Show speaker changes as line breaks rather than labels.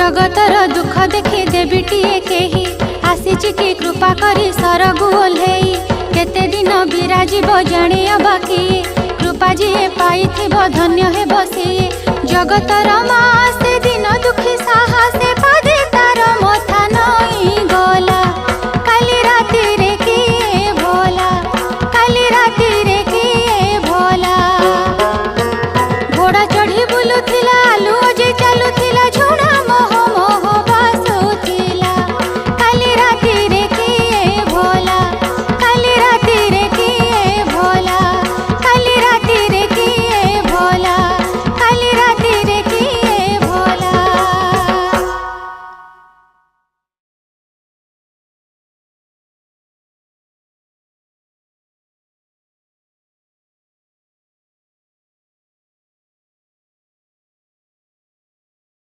जगतर दुख देखी देवीटीए केही आसीची की कृपा करी सरगु ओल्हेई केते दिन विराजिब जाने बाकी कृपा जी पाई धन्य हे बसी जगतर माँ से